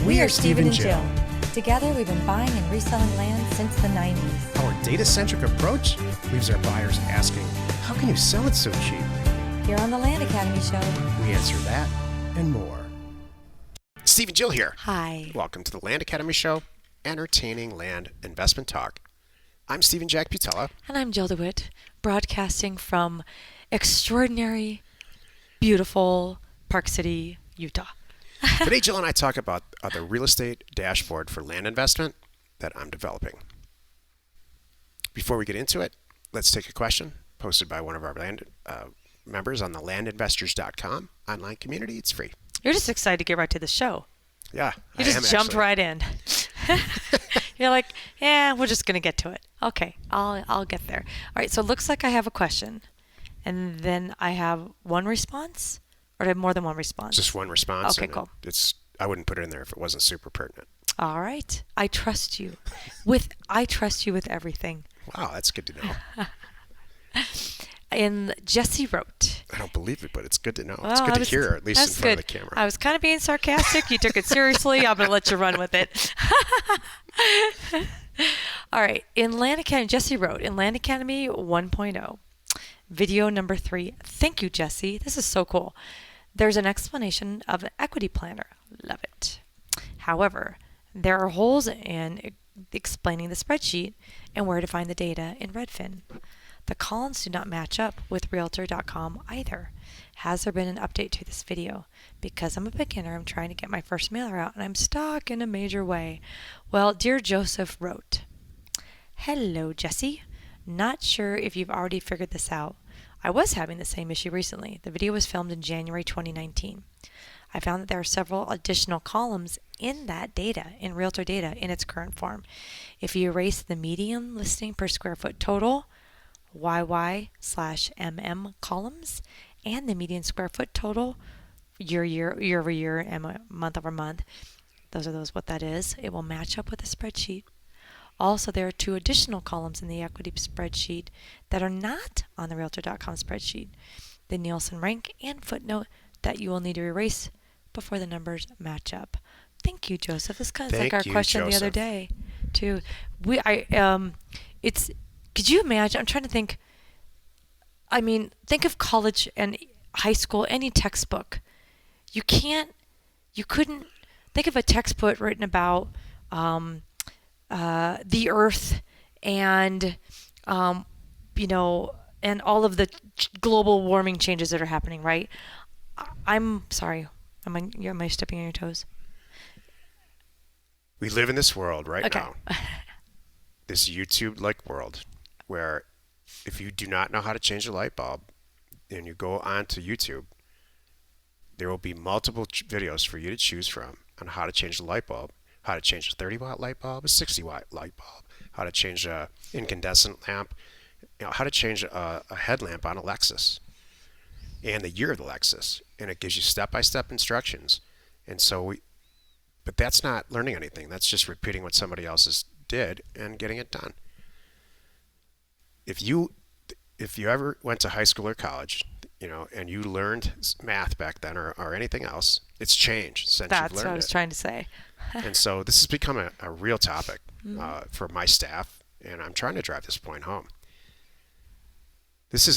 We are Steven and Jill. Together, we've been buying and reselling land since the 90s. Our data-centric approach leaves our buyers asking, how can you sell it so cheap? Here on the Land Academy Show, We answer that and more. Steve and Jill here. hi. Welcome to the Land Academy Show, entertaining land investment talk. I'm Steven Jack Butala. And I'm Jill DeWit, broadcasting from extraordinary, beautiful Park City, Utah. Today, Jill and I talk about the real estate dashboard for land investment that I'm developing. Before we get into it, let's take a question posted by one of our land members on the landinvestors.com online community. It's free. You're just excited to get right to the show. Yeah, You just jumped right in. You're like, yeah, we're just going to get to it. Okay, I'll get there. All right, so it looks like I have a question. And then I have one response? Or do I have more than one response? Just one response. Okay, cool. I wouldn't put it in there if it wasn't super pertinent. All right. I trust you. I trust you with everything. Wow, that's good to know. And Jesse wrote. I don't believe it, but it's good to know. Well, It's good to hear, at least in that's front good. of the camera. I was kind of being sarcastic. You took it seriously. I'm going to let you run with it. All right. In Land Academy, Jesse wrote, in Land Academy 1.0, video number 3. Thank you, Jesse. This is so cool. There's an explanation of an equity planner. Love it. However, there are holes in explaining the spreadsheet and where to find the data in Redfin. The columns do not match up with Realtor.com either. Has there been an update to this video? Because I'm a beginner, I'm trying to get my first mailer out and I'm stuck in a major way. Well, dear Joseph wrote, hello, Jesse. Not sure if you've already figured this out. I was having the same issue recently. The video was filmed in January 2019. I found that there are several additional columns in that data, in Realtor data, in its current form. If you erase the median listing per square foot total, YY/MM columns, and the median square foot total, year over year and month over month, what that is, it will match up with the spreadsheet. Also, there are 2 additional columns in the equity spreadsheet that are not on the Realtor.com spreadsheet, the Nielsen rank and footnote that you will need to erase before the numbers match up. Thank you, Joseph. This kind of like our question Joseph. The other day, too. Could you imagine? I'm trying to think. I mean, think of college and high school, any textbook. You couldn't think of a textbook written about the earth and and all of the global warming changes that are happening, right? I'm sorry. Am I stepping on your toes? We live in this world right okay. now, this YouTube-like world, where if you do not know how to change a light bulb and you go onto YouTube, there will be multiple videos for you to choose from on how to change the light bulb. How to change a 30-watt light bulb, a 60-watt light bulb, how to change an incandescent lamp, how to change a headlamp on a Lexus, and the year of the Lexus. And it gives you step-by-step instructions. And so but that's not learning anything. That's just repeating what somebody else did and getting it done. If you ever went to high school or college, and you learned math back then or anything else, it's changed since you've learned it. That's what I was trying to say. And so this has become a real topic for my staff, and I'm trying to drive this point home. This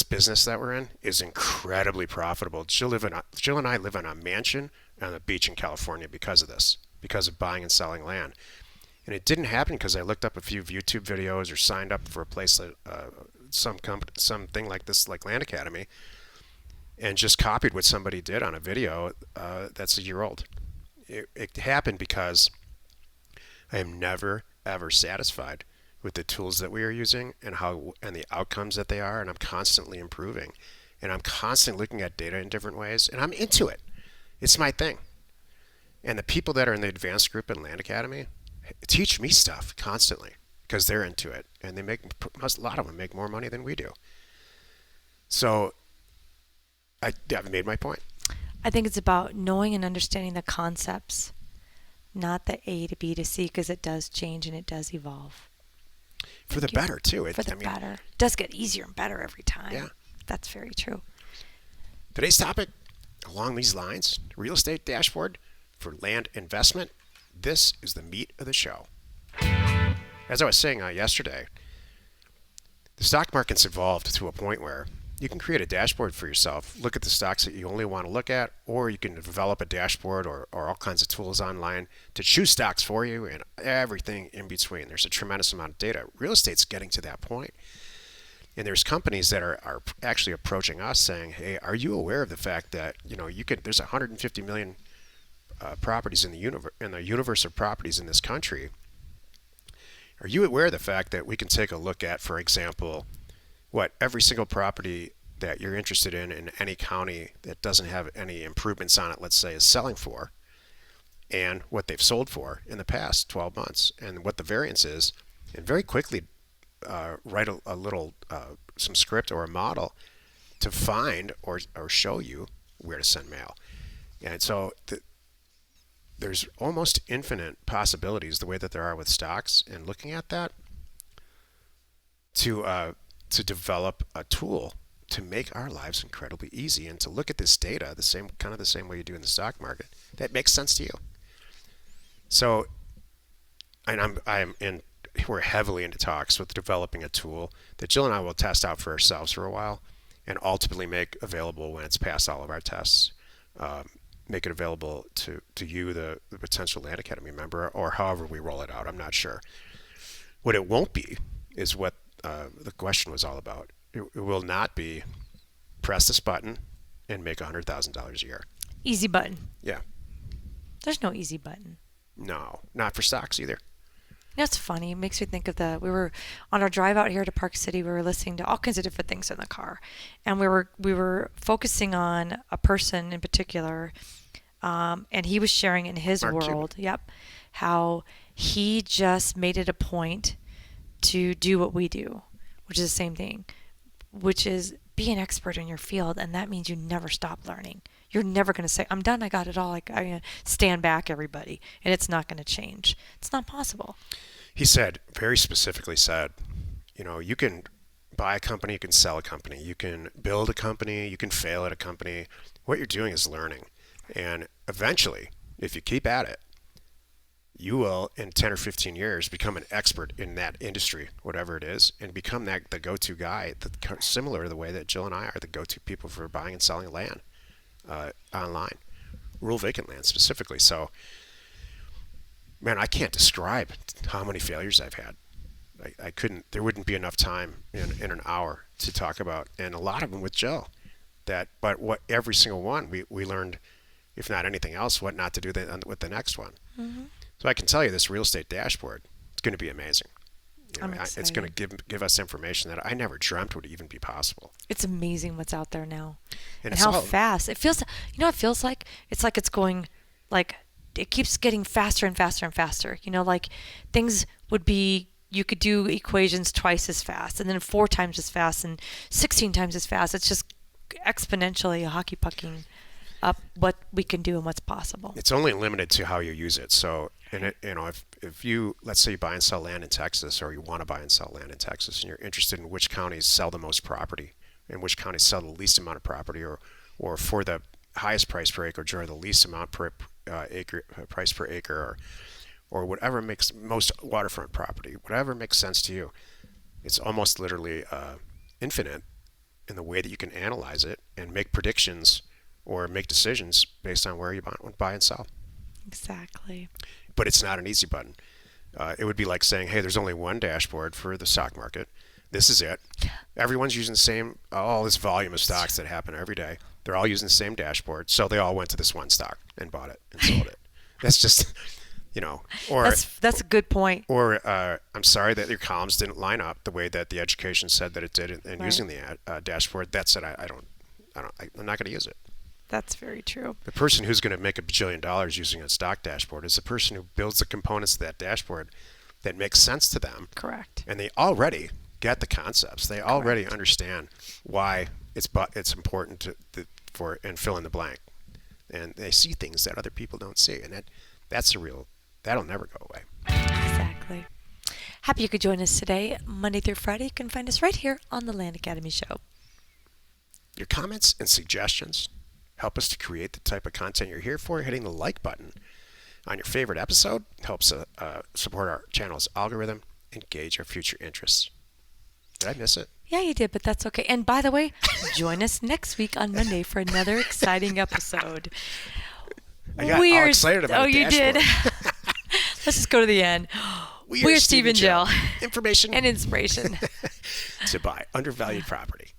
business that we're in is incredibly profitable. Jill and I live in a mansion on the beach in California because of this, because of buying and selling land. And it didn't happen because I looked up a few YouTube videos or signed up for a place that something like this, like Land Academy, and just copied what somebody did on a video that's a year old. It happened because I am never ever satisfied with the tools that we are using and the outcomes that they are, and I'm constantly improving, and I'm constantly looking at data in different ways, and I'm into it. It's my thing. And the people that are in the advanced group in Land Academy teach me stuff constantly because they're into it, and a lot of them make more money than we do. So I've made my point. I think it's about knowing and understanding the concepts, not the A to B to C, because it does change and it does evolve. For the better, too. Better. It does get easier and better every time. Yeah. That's very true. Today's topic, along these lines, real estate dashboard for land investment, this is the meat of the show. As I was saying yesterday, the stock market's evolved to a point where you can create a dashboard for yourself, look at the stocks that you only want to look at, or you can develop a dashboard or all kinds of tools online to choose stocks for you and everything in between. There's a tremendous amount of data. Real estate's getting to that point. And there's companies that are actually approaching us saying, hey, are you aware of the fact that, there's 150 million properties in the universe of properties in this country. Are you aware of the fact that we can take a look at, for example, what every single property that you're interested in any county that doesn't have any improvements on it, let's say, is selling for, and what they've sold for in the past 12 months, and what the variance is, and very quickly write a little some script or a model to find or show you where to send mail. And so there's almost infinite possibilities the way that there are with stocks, and looking at that to develop a tool to make our lives incredibly easy and to look at this data the same way you do in the stock market that makes sense to you. So, and we're heavily into talks with developing a tool that Jill and I will test out for ourselves for a while and ultimately make available when it's passed all of our tests. Make it available to you, the potential Land Academy member, or however we roll it out. I'm not sure. What it won't be is what the question was all about. It will not be press this button and make $100,000 a year. Easy button. Yeah. There's no easy button. No, not for stocks either. That's funny. It makes me think of we were on our drive out here to Park City. We were listening to all kinds of different things in the car, and we were focusing on a person in particular, and he was sharing in his Mark world, Cuban. yep, how he just made it a point to do what we do, which is the same thing, which is be an expert in your field, and that means you never stop learning. You're never going to say, I'm done, I got it all, I stand back, everybody, and it's not going to change. It's not possible. He said, very specifically said, you can buy a company, you can sell a company, you can build a company, you can fail at a company. What you're doing is learning. And eventually, if you keep at it, you will, in 10 or 15 years, become an expert in that industry, whatever it is, and become the go-to guy, similar to the way that Jill and I are the go-to people for buying and selling land online, rural vacant land specifically. So, man, I can't describe how many failures I've had. I couldn't. There wouldn't be enough time in an hour to talk about, and a lot of them with Jill. But what every single one we learned, if not anything else, what not to do with the next one. Mm-hmm. So I can tell you, this real estate dashboard, it's going to be amazing. I'm excited. It's going to give us information that I never dreamt would even be possible. It's amazing what's out there now, and it's how fast it feels. It feels like it's going, like it keeps getting faster and faster and faster. Like things would be. You could do equations twice as fast, and then 4 times as fast, and 16 times as fast. It's just exponentially hockey pucking up what we can do and what's possible. It's only limited to how you use it. So, if you, let's say you buy and sell land in Texas, or you want to buy and sell land in Texas, and you're interested in which counties sell the most property and which counties sell the least amount of property, or for the highest price per acre, or the least amount per acre price per acre, or whatever makes most waterfront property, whatever makes sense to you, it's almost literally infinite in the way that you can analyze it and make predictions or make decisions based on where you buy and sell. Exactly. But it's not an easy button. It would be like saying, hey, there's only one dashboard for the stock market. This is it. Everyone's using the same, all this volume of stocks that happen every day. They're all using the same dashboard. So they all went to this one stock and bought it and sold it. That's just, or that's a good point. Or I'm sorry that your columns didn't line up the way that the education said that it did, and Right. using the dashboard, that said, I'm not going to use it. That's very true. The person who's going to make $1 billion using a stock dashboard is the person who builds the components of that dashboard that makes sense to them. Correct. And they already get the concepts. They already understand why it's important for and fill in the blank. And they see things that other people don't see, and that'll never go away. Exactly. Happy you could join us today, Monday through Friday. You can find us right here on the Land Academy Show. Your comments and suggestions help us to create the type of content you're here for. Hitting the like button on your favorite episode. Helps support our channel's algorithm and gauge our future interests. Did I miss it? Yeah, you did, but that's okay. And by the way, join us next week on Monday for another exciting episode. I got all excited about the dashboard. You did. Let's just go to the end. We're Steven Jill. Information and inspiration to buy undervalued property.